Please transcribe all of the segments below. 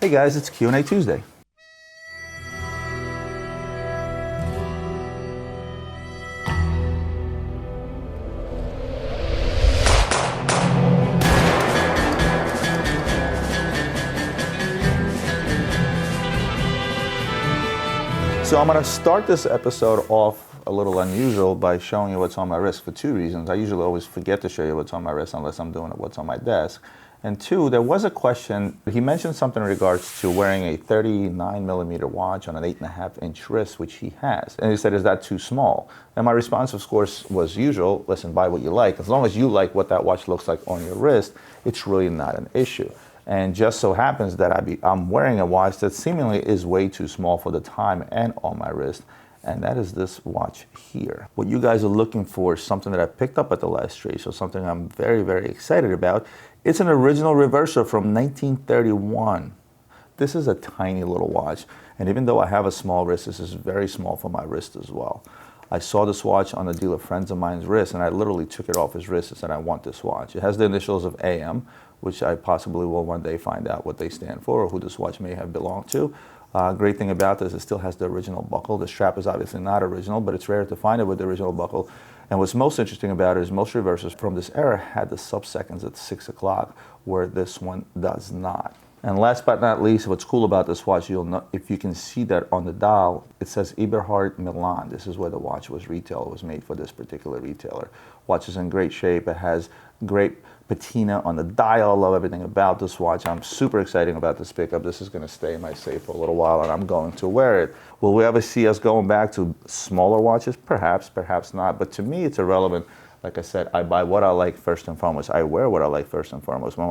Hey guys, it's Q&A Tuesday. So I'm going to start this episode off a little unusual by showing you what's on my wrist for two reasons. I usually always forget to show you what's on my wrist unless I'm doing what's on my desk. And two, there was a question, he mentioned something in regards to wearing a 39 millimeter watch on an 8.5-inch wrist, which he has. And he said, is that too small? And my response, of course, was usual, listen, buy what you like. As long as you like what that watch looks like on your wrist, it's really not an issue. And just so happens that I'm wearing a watch that seemingly is way too small for the time and on my wrist, and that is this watch here. What you guys are looking for is something that I picked up at the last trade, so something I'm very, very excited about. It's an original reverser from 1931. This is a tiny little watch, and even though I have a small wrist, this is very small for my wrist as well. I saw this watch on a dealer friends of mine's wrist, and I literally took it off his wrist and said, I want this watch. It has the initials of AM, which I possibly will one day find out what they stand for or who this watch may have belonged to. Great thing about this, it still has the original buckle. The strap is obviously not original, but it's rare to find it with the original buckle. And what's most interesting about it is most reversers from this era had the sub-seconds at 6 o'clock, where this one does not. And last but not least, what's cool about this watch, you'll know, if you can see that on the dial, it says Eberhard Milan. This is where the watch was retailed. It was made for this particular retailer. Watch is in great shape. It has great patina on the dial. I love everything about this watch. I'm super excited about this pickup. This is going to stay in my safe for a little while, and I'm going to wear it. Will we ever see us going back to smaller watches? Perhaps, perhaps not. But to me, it's irrelevant. Like I said, I buy what I like first and foremost. I wear what I like first and foremost. When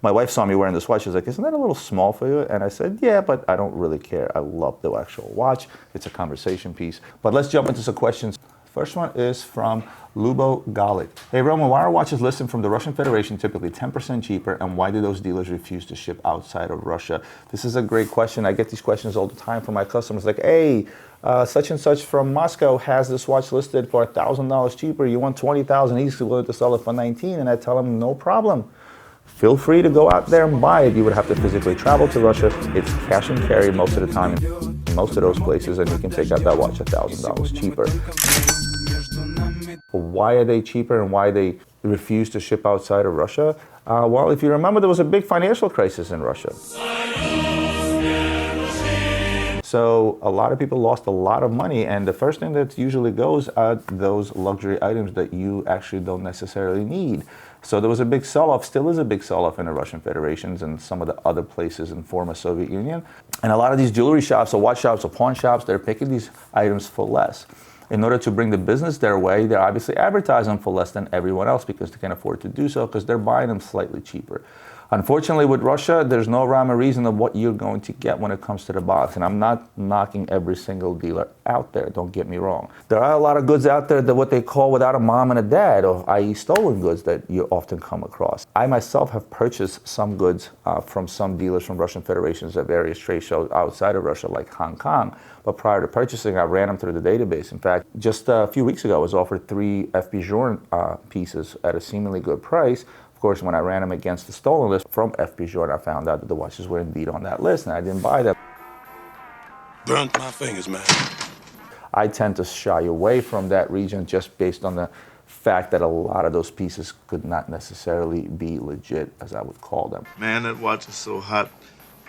my wife saw me wearing this watch, she was like, isn't that a little small for you? And I said, yeah, but I don't really care. I love the actual watch. It's a conversation piece. But let's jump into some questions. First one is from Lubo Galit. Hey Roman, why are watches listed from the Russian Federation typically 10% cheaper, and why do those dealers refuse to ship outside of Russia? This is a great question. I get these questions all the time from my customers, like, hey, such and such from Moscow has this watch listed for $1,000 cheaper. You want $20,000, he's willing to sell it for $19,000, and I tell him, no problem. Feel free to go out there and buy it. You would have to physically travel to Russia. It's cash and carry most of the time in most of those places, and you can pick up that watch $1,000 cheaper. Why are they cheaper and why they refuse to ship outside of Russia? Well, if you remember, there was a big financial crisis in Russia. So a lot of people lost a lot of money, and the first thing that usually goes are those luxury items that you actually don't necessarily need. So there was a big sell-off, still is a big sell-off in the Russian Federations and some of the other places in former Soviet Union. And a lot of these jewelry shops or watch shops or pawn shops, they're picking these items for less. In order to bring the business their way, they're obviously advertising them for less than everyone else because they can afford to do so because they're buying them slightly cheaper. Unfortunately, with Russia, there's no rhyme or reason of what you're going to get when it comes to the box. And I'm not knocking every single dealer out there, don't get me wrong. There are a lot of goods out there that what they call without a mom and a dad, or i.e. stolen goods that you often come across. I myself have purchased some goods from some dealers from Russian Federations at various trade shows outside of Russia, like Hong Kong. But prior to purchasing, I ran them through the database. In fact, just a few weeks ago, I was offered 3 FP Journe pieces at a seemingly good price. Of course, when I ran them against the stolen list from FP Journe, I found out that the watches were indeed on that list, and I didn't buy them. Burnt my fingers, man. I tend to shy away from that region just based on the fact that a lot of those pieces could not necessarily be legit, as I would call them. Man, that watch is so hot,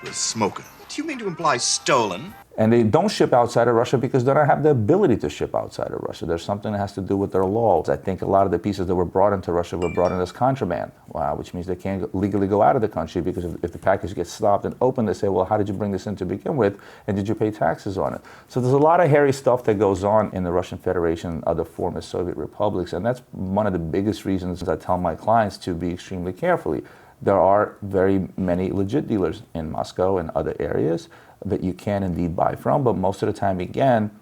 it's smoking. Do you mean to imply stolen? And they don't ship outside of Russia because they don't have the ability to ship outside of Russia. There's something that has to do with their laws. I think a lot of the pieces that were brought into Russia were brought in as contraband, which means they can't legally go out of the country because if the package gets stopped and opened, they say, well, how did you bring this in to begin with? And did you pay taxes on it? So there's a lot of hairy stuff that goes on in the Russian Federation and other former Soviet republics. And that's one of the biggest reasons I tell my clients to be extremely carefully. There are very many legit dealers in Moscow and other areas that you can indeed buy from, but most of the time, again,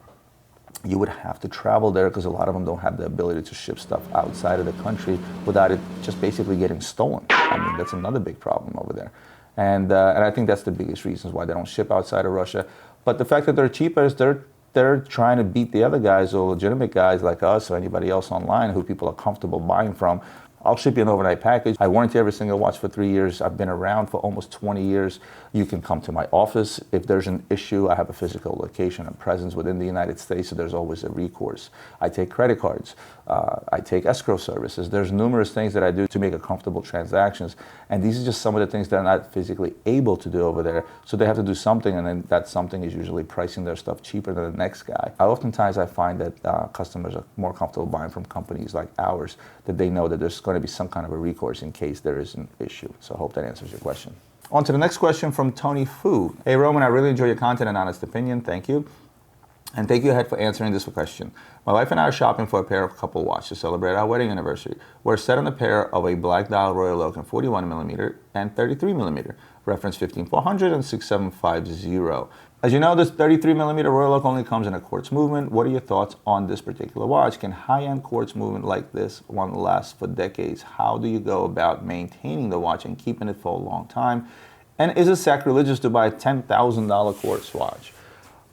you would have to travel there because a lot of them don't have the ability to ship stuff outside of the country without it just basically getting stolen. I mean, that's another big problem over there. And I think that's the biggest reasons why they don't ship outside of Russia. But the fact that they're cheaper is they're trying to beat the other guys or legitimate guys like us or anybody else online who people are comfortable buying from I'll ship you an overnight package. I warranty every single watch for 3 years. I've been around for almost 20 years. You can come to my office. If there's an issue, I have a physical location and presence within the United States, so there's always a recourse. I take credit cards. I take escrow services. There's numerous things that I do to make a comfortable transactions, and these are just some of the things they're not physically able to do over there, so they have to do something, and then that something is usually pricing their stuff cheaper than the next guy. Oftentimes I find that customers are more comfortable buying from companies like ours, that they know that there's going to be some kind of a recourse in case there is an issue. So I hope that answers your question. On to the next question from Tony Fu. Hey Roman, I really enjoy your content and honest opinion. Thank you. And thank you ahead for answering this question. My wife and I are shopping for a pair of couple watches to celebrate our wedding anniversary. We're set on a pair of a black dial Royal Oak in 41mm and 33mm, reference 15400 and 6750. As you know, this 33mm Royal Oak only comes in a quartz movement. What are your thoughts on this particular watch? Can high-end quartz movement like this one last for decades? How do you go about maintaining the watch and keeping it for a long time? And is it sacrilegious to buy a $10,000 quartz watch?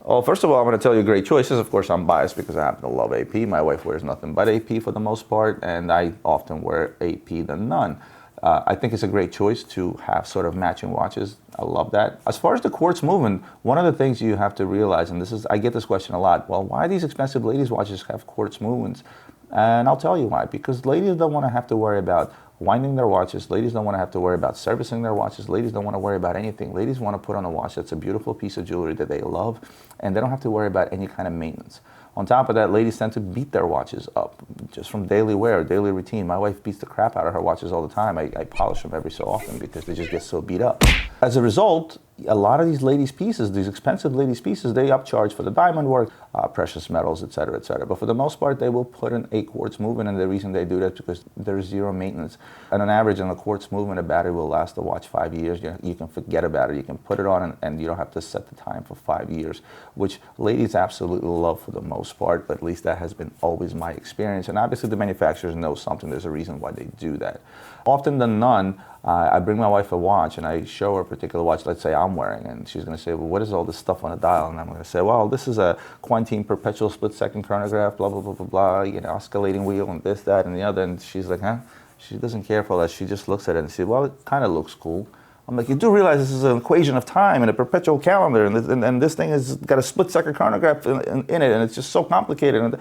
Well, first of all, I'm going to tell you great choices. Of course, I'm biased because I happen to love AP. My wife wears nothing but AP for the most part, and I often wear AP than none. I think it's a great choice to have sort of matching watches. I love that. As far as the quartz movement, one of the things you have to realize, and I get this question a lot, well, why do these expensive ladies' watches have quartz movements? And I'll tell you why. Because ladies don't want to have to worry about winding their watches. Ladies don't want to have to worry about servicing their watches. Ladies don't want to worry about anything. Ladies want to put on a watch that's a beautiful piece of jewelry that they love, and they don't have to worry about any kind of maintenance. On top of that, ladies tend to beat their watches up just from daily wear, daily routine. My wife beats the crap out of her watches all the time. I polish them every so often because they just get so beat up. As a result, a lot of these ladies' pieces, these expensive ladies' pieces, they upcharge for the diamond work, precious metals, et cetera, et cetera. But for the most part, they will put in a quartz movement, and the reason they do that is because there's zero maintenance. And on average, in a quartz movement, a battery will last the watch 5 years. You can forget about it. You can put it on, and you don't have to set the time for 5 years, which ladies absolutely love for the most part, but at least that has been always my experience. And obviously, the manufacturers know something. There's a reason why they do that. Often than none, I bring my wife a watch and I show her a particular watch, let's say I'm wearing, and she's going to say, well, what is all this stuff on the dial? And I'm going to say, well, this is a Quantine perpetual split-second chronograph, blah, blah, blah, blah, blah, oscillating wheel and this, that, and the other. And she's like, huh? She doesn't care for that. She just looks at it and says, well, it kind of looks cool. I'm like, you do realize this is an equation of time and a perpetual calendar, and this thing has got a split-second chronograph in it, and it's just so complicated.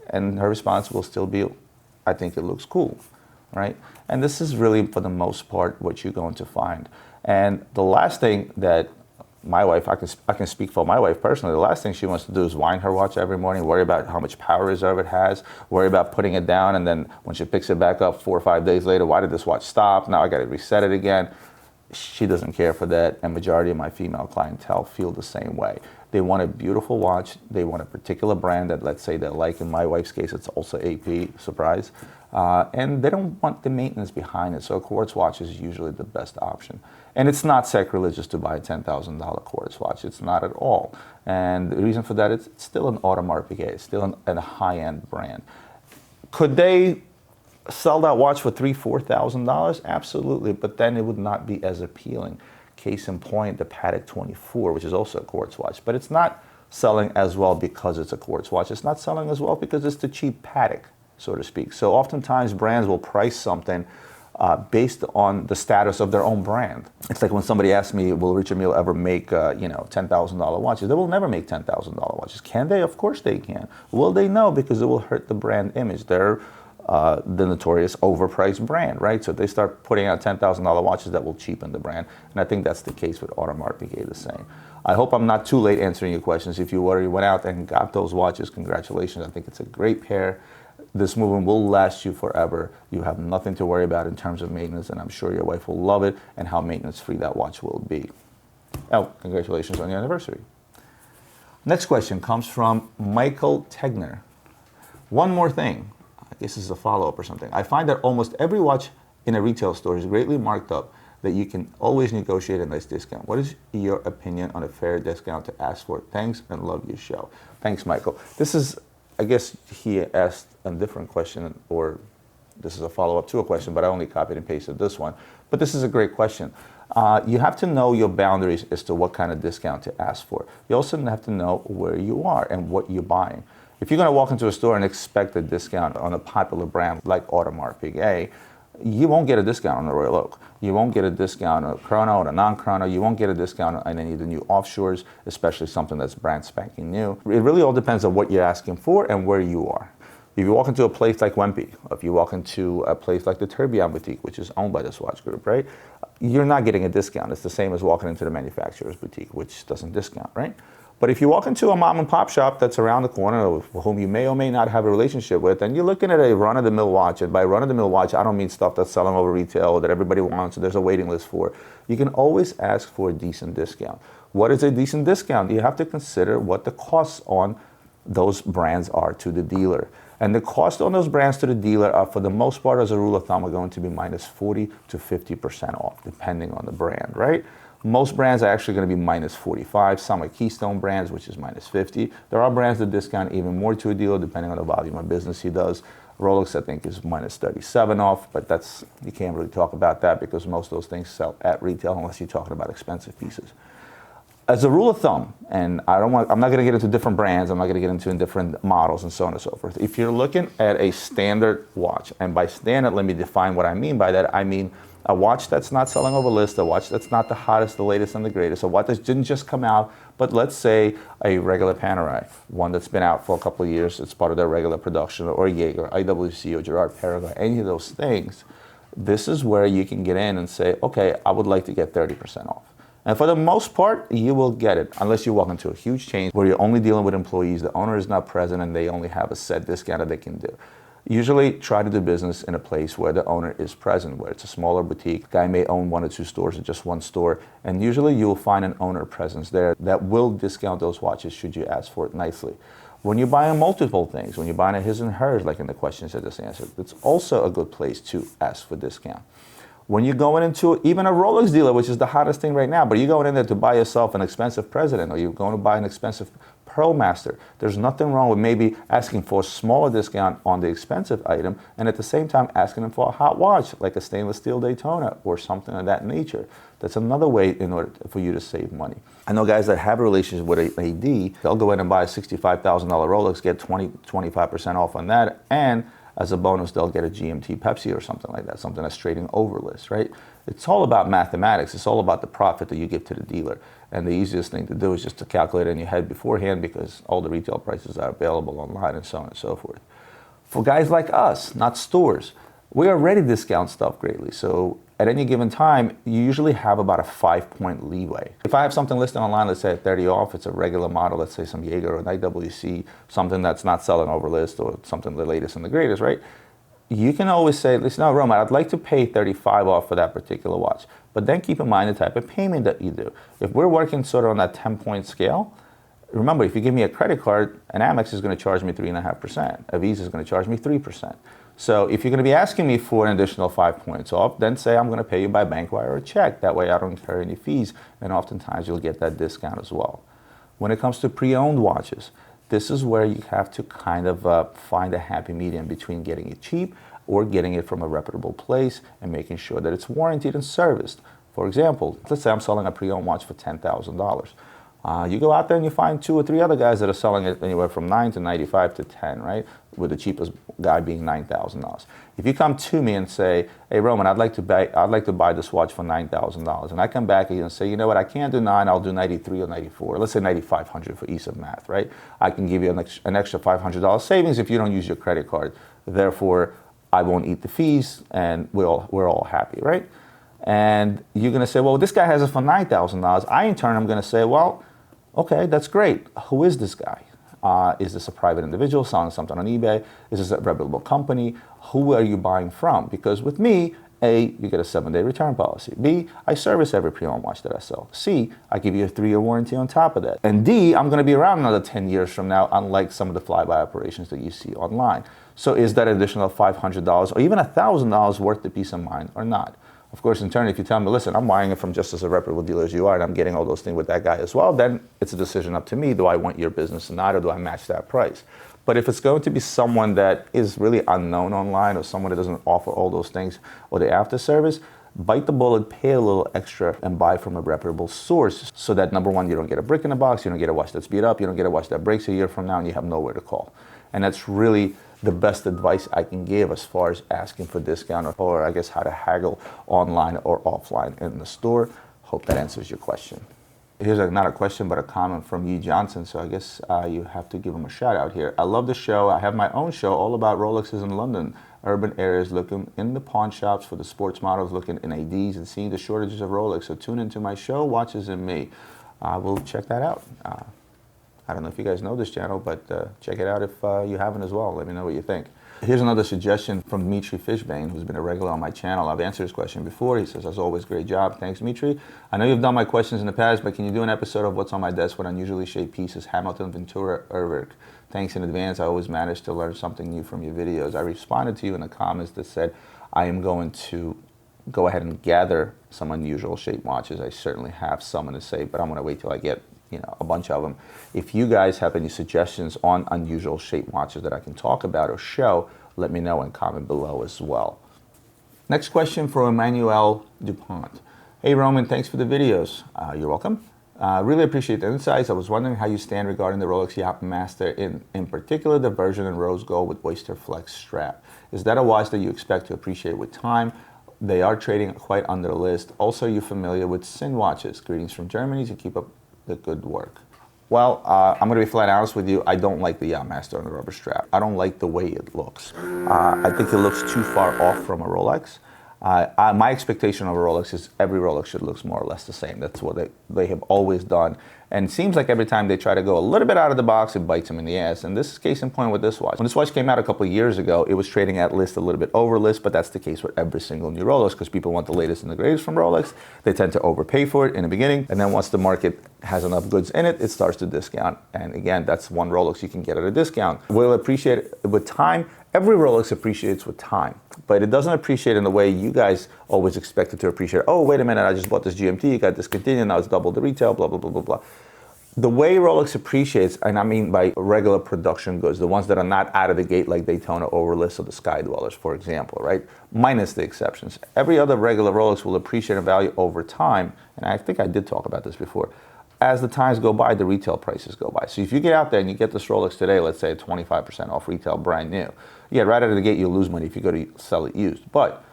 And her response will still be, I think it looks cool, right? And this is really, for the most part, what you're going to find. And the last thing that my wife, I can speak for my wife personally, the last thing she wants to do is wind her watch every morning, worry about how much power reserve it has, worry about putting it down, and then when she picks it back up 4 or 5 days later, why did this watch stop? Now I got to reset it again. She doesn't care for that, and majority of my female clientele feel the same way. They want a beautiful watch. They want a particular brand that, let's say, they like. In my wife's case, it's also AP, surprise. And they don't want the maintenance behind it. So a quartz watch is usually the best option. And it's not sacrilegious to buy a $10,000 quartz watch. It's not at all. And the reason for that, it's still an Audemars Piguet. It's still a high-end brand. Could they sell that watch for $3,000-$4,000? Absolutely, but then it would not be as appealing. Case in point, the Patek 24, which is also a quartz watch, but it's not selling as well because it's a quartz watch. It's not selling as well because it's the cheap Patek, so to speak. So oftentimes brands will price something based on the status of their own brand. It's like when somebody asks me, will Richard Mille ever make $10,000 watches? They will never make $10,000 watches. Can they? Of course they can. Will they? No, because it will hurt the brand image. They're the notorious overpriced brand, right? So they start putting out $10,000 watches that will cheapen the brand. And I think that's the case with Audemars Piguet the same. I hope I'm not too late answering your questions. If you already went out and got those watches, congratulations. I think it's a great pair. This movement will last you forever. You have nothing to worry about in terms of maintenance, and I'm sure your wife will love it and how maintenance-free that watch will be. Oh, congratulations on your anniversary. Next question comes from Michael Tegner. One more thing. I guess this is a follow-up or something. I find that almost every watch in a retail store is greatly marked up that you can always negotiate a nice discount. What is your opinion on a fair discount to ask for? Thanks and love your show. Thanks, Michael. This is, I guess he asked a different question, or this is a follow-up to a question, but I only copied and pasted this one. But this is a great question. You have to know your boundaries as to what kind of discount to ask for. You also have to know where you are and what you're buying. If you're going to walk into a store and expect a discount on a popular brand like Audemars Piguet, you won't get a discount on a Royal Oak. You won't get a discount on a chrono or a non-chrono. You won't get a discount on any of the new offshores, especially something that's brand spanking new. It really all depends on what you're asking for and where you are. If you walk into a place like Wempe, or if you walk into a place like the Tourbillon Boutique, which is owned by the Swatch Group, right? You're not getting a discount. It's the same as walking into the manufacturer's boutique, which doesn't discount, right? But if you walk into a mom and pop shop that's around the corner, with whom you may or may not have a relationship with, and you're looking at a run-of-the-mill watch, and by run-of-the-mill watch, I don't mean stuff that's selling over retail that everybody wants, and there's a waiting list for. You can always ask for a decent discount. What is a decent discount? You have to consider what the costs on those brands are to the dealer. And the cost on those brands to the dealer are, for the most part, as a rule of thumb, are going to be minus 40 to 50% off, depending on the brand, right? Most brands are actually going to be minus 45. Some are Keystone brands, which is minus 50. There are brands that discount even more to a dealer, depending on the volume of business he does. Rolex, I think, is minus 37 off, but that's, you can't really talk about that because most of those things sell at retail unless you're talking about expensive pieces. As a rule of thumb, and I'm not going to get into different brands, I'm not going to get into different models and so on and so forth. If you're looking at a standard watch, and by standard, let me define what I mean by that. I mean a watch that's not selling over list, a watch that's not the hottest, the latest, and the greatest, a watch that didn't just come out, but let's say a regular Panerai, one that's been out for a couple of years, it's part of their regular production, or Jaeger, IWC, or Gerard Paragon, any of those things. This is where you can get in and say, okay, I would like to get 30% off. And for the most part, you will get it, unless you walk into a huge chain where you're only dealing with employees, the owner is not present, and they only have a set discount that they can do. Usually try to do business in a place where the owner is present, where it's a smaller boutique. The guy may own 1 or 2 stores or just one store, and usually you'll find an owner presence there that will discount those watches should you ask for it nicely. When you're buying multiple things, when you're buying a his and hers, like in the questions I just answered, it's also a good place to ask for discount. When you're going into even a Rolex dealer, which is the hottest thing right now, but you're going in there to buy yourself an expensive President, or you're going to buy an expensive Pearl Master, there's nothing wrong with maybe asking for a smaller discount on the expensive item, and at the same time asking them for a hot watch, like a stainless steel Daytona or something of that nature. That's another way in order for you to save money. I know guys that have a relationship with AD, they'll go in and buy a $65,000 Rolex, get 25% off on that, and as a bonus, they'll get a GMT Pepsi or something like that, something that's trading over list, right? It's all about mathematics. It's all about the profit that you give to the dealer. And the easiest thing to do is just to calculate it in your head beforehand, because all the retail prices are available online and so on and so forth. For guys like us, not stores, we already discount stuff greatly. So at any given time, you usually have about a 5-point leeway. If I have something listed online, let's say at 30 off, it's a regular model, let's say some Jaeger or an IWC, something that's not selling over list, or something the latest and the greatest, right? You can always say, listen, no, Roman, I'd like to pay 35 off for that particular watch. But then keep in mind the type of payment that you do. If we're working sort of on that 10-point scale, remember, if you give me a credit card, an Amex is going to charge me 3.5%. A Visa is going to charge me 3%. So if you're going to be asking me for an additional 5 points off, then say I'm going to pay you by bank wire or check. That way I don't incur any fees, and oftentimes you'll get that discount as well. When it comes to pre-owned watches, this is where you have to kind of find a happy medium between getting it cheap or getting it from a reputable place and making sure that it's warranted and serviced. For example, let's say I'm selling a pre-owned watch for $10,000. You go out there and you find 2 or 3 other guys that are selling it anywhere from $9 to $95 to $10, right? With the cheapest guy being $9,000. If you come to me and say, "Hey Roman, I'd like to buy this watch for $9,000," and I come back and say, "You know what? I can't do 9. I'll do 93 or 94. Let's say 9,500 for ease of math, right? I can give you an extra $500 savings if you don't use your credit card. Therefore, I won't eat the fees, and we're all happy, right?" And you're going to say, "Well, this guy has it for $9,000." I, in turn, am going to say, "Well, okay, that's great. Who is this guy? Is this a private individual selling something on eBay? Is this a reputable company? Who are you buying from?" Because with me, A, you get a 7-day return policy. B, I service every pre-owned watch that I sell. C, I give you a 3-year warranty on top of that. And D, I'm going to be around another 10 years from now, unlike some of the fly-by operations that you see online. So is that additional $500 or even $1,000 worth the peace of mind or not? Of course, in turn, if you tell me, "Listen, I'm buying it from just as a reputable dealer as you are, and I'm getting all those things with that guy as well," then it's a decision up to me. Do I want your business or not, or do I match that price? But if it's going to be someone that is really unknown online, or someone that doesn't offer all those things, or the after service, bite the bullet, pay a little extra, and buy from a reputable source, so that, number one, you don't get a brick in the box, you don't get a watch that's beat up, you don't get a watch that breaks a year from now, and you have nowhere to call. And that's really the best advice I can give as far as asking for discount or I guess how to haggle online or offline in the store. Hope that answers your question. Here's not a question, but a comment from Yi Johnson. So I guess you have to give him a shout out here. I love the show. I have my own show all about Rolexes in London, urban areas, looking in the pawn shops for the sports models, looking in ADs and seeing the shortages of Rolex. So tune into my show, Watches and Me. We'll check that out. I don't know if you guys know this channel, but check it out if you haven't as well. Let me know what you think. Here's another suggestion from Dimitri Fishbane, who's been a regular on my channel. I've answered his question before. He says, as always, great job. Thanks, Dimitri. I know you've done my questions in the past, but can you do an episode of what's on my desk with unusually shaped pieces, Hamilton, Ventura, Urwerk? Thanks in advance. I always manage to learn something new from your videos. I responded to you in the comments that said, I am going to go ahead and gather some unusual shaped watches. I certainly have some in the safe, but I'm going to wait till I get a bunch of them. If you guys have any suggestions on unusual shaped watches that I can talk about or show, let me know and comment below as well. Next question from Emmanuel DuPont. Hey Roman, thanks for the videos. You're welcome. Really appreciate the insights. I was wondering how you stand regarding the Rolex Yachtmaster, in particular the version in rose gold with Oyster Flex strap. Is that a watch that you expect to appreciate with time? They are trading quite under the list. Also, are you familiar with Sin watches? Greetings from Germany to keep up the good work. Well, I'm going to be flat honest with you. I don't like the Yachtmaster on the rubber strap. I don't like the way it looks. I think it looks too far off from a Rolex. My expectation of a Rolex is every Rolex should look more or less the same. That's what they have always done. And it seems like every time they try to go a little bit out of the box, it bites them in the ass. And this is case in point with this watch. When this watch came out a couple of years ago, it was trading at list a little bit over list, but that's the case with every single new Rolex because people want the latest and the greatest from Rolex. They tend to overpay for it in the beginning. And then once the market has enough goods in it, it starts to discount. And again, that's one Rolex you can get at a discount. Will it appreciate it with time? Every Rolex appreciates with time, but it doesn't appreciate in the way you guys always expect it to appreciate. Oh, wait a minute, I just bought this GMT, it got discontinued, now it's double the retail, blah, blah, blah, blah, blah. The way Rolex appreciates, and I mean by regular production goods, the ones that are not out of the gate like Daytona Overlist or the Sky Dwellers, for example, right? Minus the exceptions. Every other regular Rolex will appreciate in value over time, and I think I did talk about this before. As the times go by, the retail prices go by. So if you get out there and you get this Rolex today, let's say at 25% off retail, brand new, yeah, right out of the gate, you'll lose money if you go to sell it used. But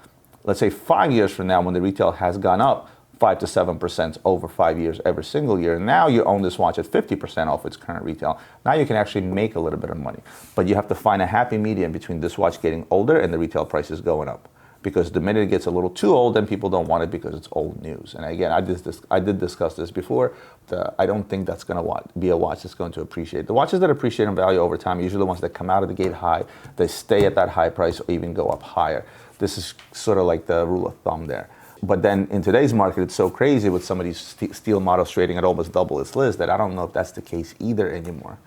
let's say 5 years from now, when the retail has gone up 5 to 7% over 5 years every single year, now you own this watch at 50% off its current retail. Now you can actually make a little bit of money. But you have to find a happy medium between this watch getting older and the retail prices going up. Because the minute it gets a little too old, then people don't want it because it's old news. And again, I did discuss this before. I don't think that's going to be a watch that's going to appreciate. The watches that appreciate in value over time are usually the ones that come out of the gate high. They stay at that high price or even go up higher. This is sort of like the rule of thumb there. But then in today's market, it's so crazy with some of these steel models trading at almost double its list that I don't know if that's the case either anymore.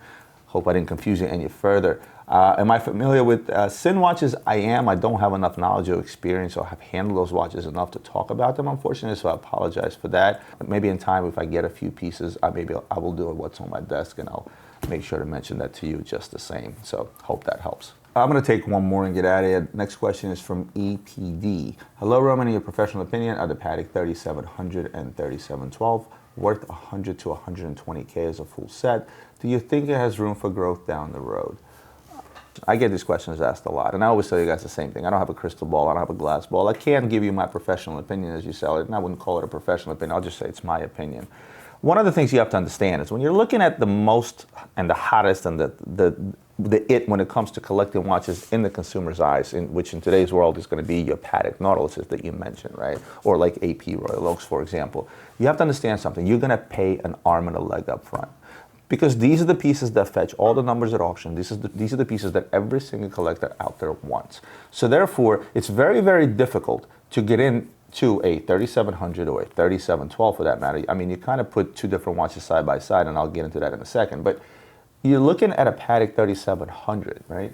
Hope I didn't confuse you any further. Am I familiar with Sin watches? I am. I don't have enough knowledge or experience or have handled those watches enough to talk about them, unfortunately, so I apologize for that. But maybe in time, if I get a few pieces, I will do what's on my desk, and I'll make sure to mention that to you just the same. So hope that helps. I'm going to take one more and get out of here. Next question is from EPD. Hello, Roman. In your professional opinion, are the Patek 3700 and 3712 worth 100 to 120K as a full set? Do you think it has room for growth down the road? I get these questions asked a lot, and I always tell you guys the same thing. I don't have a crystal ball. I don't have a glass ball. I can't give you my professional opinion as you sell it, and I wouldn't call it a professional opinion. I'll just say it's my opinion. One of the things you have to understand is when you're looking at the most and the hottest and the when it comes to collecting watches in the consumer's eyes, which in today's world is going to be your Patek Nautiluses that you mentioned, right? Or like AP Royal Oaks, for example. You have to understand something. You're going to pay an arm and a leg up front. Because these are the pieces that fetch all the numbers at auction. These are the pieces that every single collector out there wants. So therefore, it's very, very difficult to get into a 3700 or a 3712 for that matter. I mean, you kind of put two different watches side by side, and I'll get into that in a second. But you're looking at a Patek 3700, right?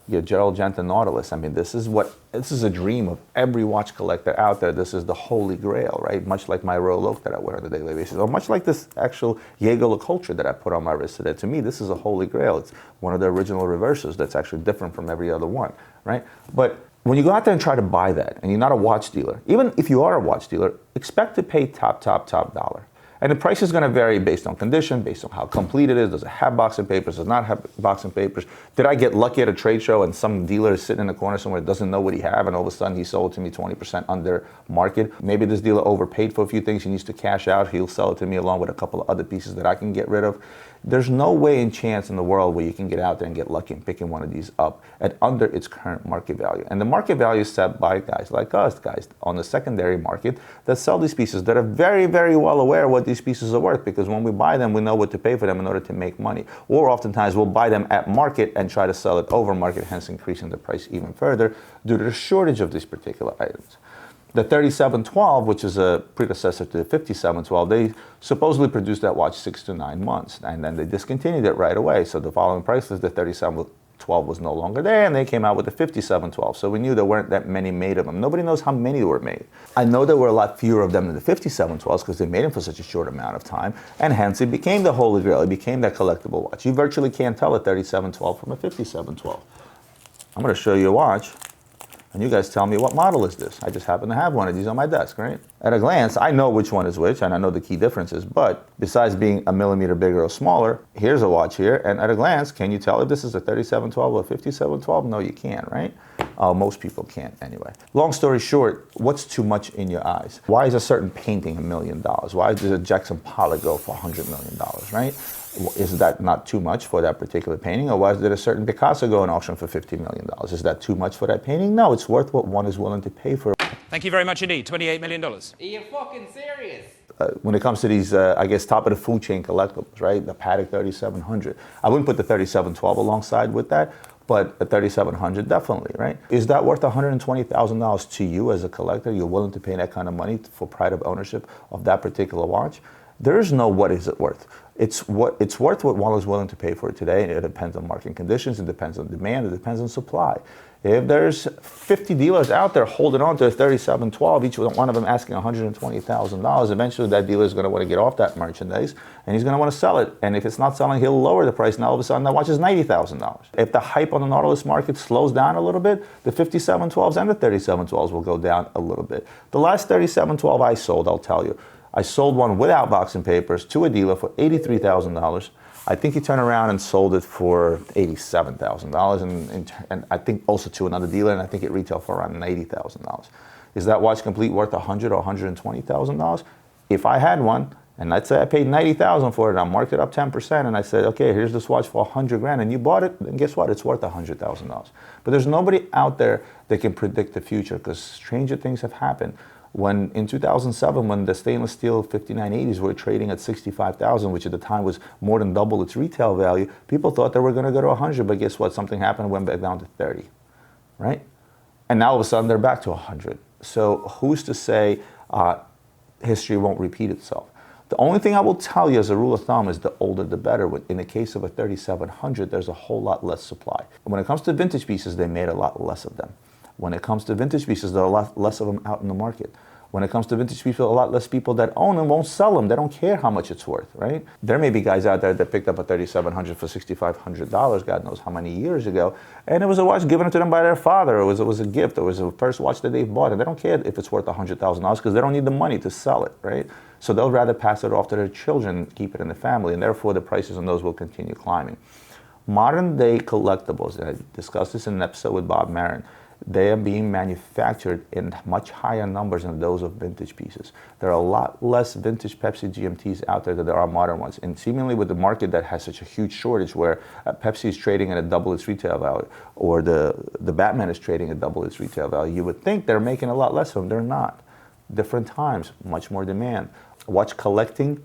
Your Gerald Genta Nautilus. I mean, this is a dream of every watch collector out there. This is the holy grail, right? Much like my Royal Oak that I wear on a daily basis, or much like this actual Jaeger LeCoultre that I put on my wrist today. To me, this is a holy grail. It's one of the original reverses that's actually different from every other one, right? But when you go out there and try to buy that, and you're not a watch dealer, even if you are a watch dealer, expect to pay top dollar. And the price is going to vary based on condition, based on how complete it is. Does it have boxing papers? Does it not have boxing papers? Did I get lucky at a trade show and some dealer is sitting in the corner somewhere that doesn't know what he have, and all of a sudden he sold to me 20% under market? Maybe this dealer overpaid for a few things. He needs to cash out. He'll sell it to me along with a couple of other pieces that I can get rid of. There's no way and chance in the world where you can get out there and get lucky and picking one of these up at under its current market value. And the market value is set by guys like us, guys on the secondary market that sell these pieces, that are very, very well aware what these pieces are worth, because when we buy them, we know what to pay for them in order to make money. Or oftentimes we'll buy them at market and try to sell it over market, hence increasing the price even further due to the shortage of these particular items. The 3712, which is a predecessor to the 5712, they supposedly produced that watch 6 to 9 months, and then they discontinued it right away. So the following price list, the 3712 was no longer there, and they came out with the 5712. So we knew there weren't that many made of them. Nobody knows how many were made. I know there were a lot fewer of them than the 5712s because they made them for such a short amount of time, and hence it became the holy grail. It became that collectible watch. You virtually can't tell a 3712 from a 5712. I'm going to show you a watch. And you guys tell me, what model is this? I just happen to have one of these on my desk, right? At a glance, I know which one is which, and I know the key differences, but besides being a millimeter bigger or smaller, here's a watch here, and at a glance, can you tell if this is a 3712 or a 5712? No, you can't, right? Most people can't anyway. Long story short, what's too much in your eyes? Why is a certain painting $1 million? Why does a Jackson Pollock go for $100 million, right? Is that not too much for that particular painting? Or why did a certain Picasso go on auction for $50 million? Is that too much for that painting? No, it's worth what one is willing to pay for. Thank you very much indeed. $28 million. Are you fucking serious? When it comes to these, I guess, top of the food chain collectibles, right? The Patek 3700. I wouldn't put the 3712 alongside with that, but the 3700 definitely, right? Is that worth $120,000 to you as a collector? You're willing to pay that kind of money for pride of ownership of that particular watch? There is no what is it worth. It's worth what one is willing to pay for it today, and it depends on market conditions, it depends on demand, it depends on supply. If there's 50 dealers out there holding on to a 3712, each one of them asking $120,000, eventually that dealer is going to want to get off that merchandise, and he's going to want to sell it. And if it's not selling, he'll lower the price, and all of a sudden that watch is $90,000. If the hype on the Nautilus market slows down a little bit, the 5712s and the 3712s will go down a little bit. The last 3712 I sold, I'll tell you, I sold one without boxing papers to a dealer for $83,000. I think he turned around and sold it for $87,000, and I think also to another dealer, and I think it retailed for around $80,000. Is that watch complete worth $100,000 or $120,000? If I had one, and let's say I paid $90,000 for it, and I marked it up 10%, and I said, okay, here's this watch for $100,000, and you bought it, then guess what? It's worth $100,000. But there's nobody out there that can predict the future, because stranger things have happened. When in 2007, when the stainless steel 5980s were trading at $65,000, which at the time was more than double its retail value, people thought they were going to go to 100, but guess what? Something happened, went back down to 30, right? And now all of a sudden they're back to 100. So who's to say history won't repeat itself? The only thing I will tell you as a rule of thumb is the older the better. In the case of a 3700, there's a whole lot less supply. When it comes to vintage pieces, they made a lot less of them. When it comes to vintage pieces, there are a lot less of them out in the market. When it comes to vintage pieces, a lot less people that own them won't sell them. They don't care how much it's worth, right? There may be guys out there that picked up a 3700 for $6,500, God knows how many years ago, and it was a watch given to them by their father. It was a gift. It was the first watch that they bought, and they don't care if it's worth $100,000 because they don't need the money to sell it, right? So they'll rather pass it off to their children, keep it in the family, and therefore the prices on those will continue climbing. Modern day collectibles, and I discussed this in an episode with Bob Marin, they are being manufactured in much higher numbers than those of vintage pieces. There are a lot less vintage Pepsi GMTs out there than there are modern ones. And seemingly with the market that has such a huge shortage where Pepsi is trading at a double its retail value, or the Batman is trading at double its retail value, you would think they're making a lot less of them. They're not. Different times, much more demand. Watch collecting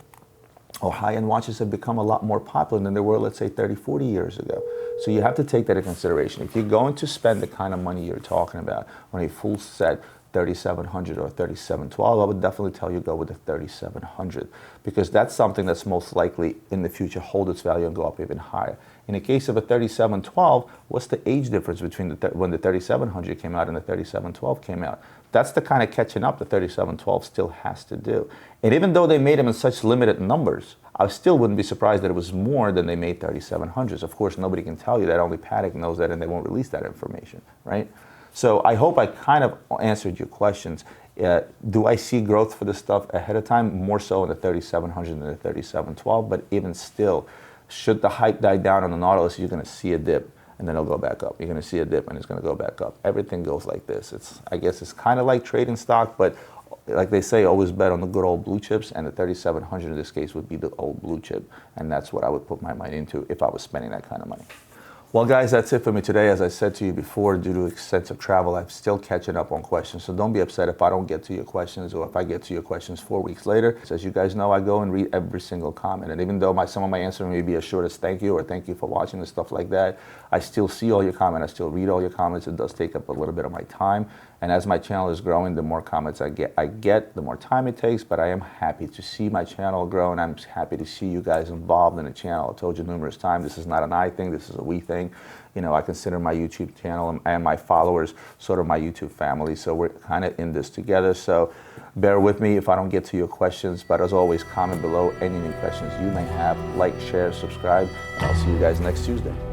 or high-end watches have become a lot more popular than they were, let's say, 30, 40 years ago. So you have to take that into consideration. If you're going to spend the kind of money you're talking about on a full set 3700 or 3712, I would definitely tell you go with the 3700, because that's something that's most likely in the future hold its value and go up even higher. In the case of a 3712, what's the age difference between when the 3700 came out and the 3712 came out? That's the kind of catching up the 3712 still has to do. And even though they made them in such limited numbers, I still wouldn't be surprised that it was more than they made 3700s. Of course, nobody can tell you that. Only Patek knows that, and they won't release that information, right? So I hope I kind of answered your questions. Do I see growth for this stuff ahead of time? More so in the 3700 than the 3712, but even still, should the hype die down on the Nautilus, you're going to see a dip and then it'll go back up. You're going to see a dip and it's going to go back up. Everything goes like this. I guess it's kind of like trading stock, but like they say, always bet on the good old blue chips, and the 3700 in this case would be the old blue chip, and that's what I would put my money into if I was spending that kind of money. Well, guys, that's it for me today. As I said to you before, due to extensive travel, I'm still catching up on questions. So don't be upset if I don't get to your questions or if I get to your questions 4 weeks later. So as you guys know, I go and read every single comment. And even though some of my answers may be as short as thank you or thank you for watching and stuff like that, I still see all your comments. I still read all your comments. It does take up a little bit of my time. And as my channel is growing, the more comments I get, the more time it takes. But I am happy to see my channel grow, and I'm happy to see you guys involved in the channel. I told you numerous times, this is not an I thing, this is a we thing. You know, I consider my YouTube channel and my followers sort of my YouTube family. So we're kind of in this together. So bear with me if I don't get to your questions. But as always, comment below any new questions you may have. Like, share, subscribe, and I'll see you guys next Tuesday.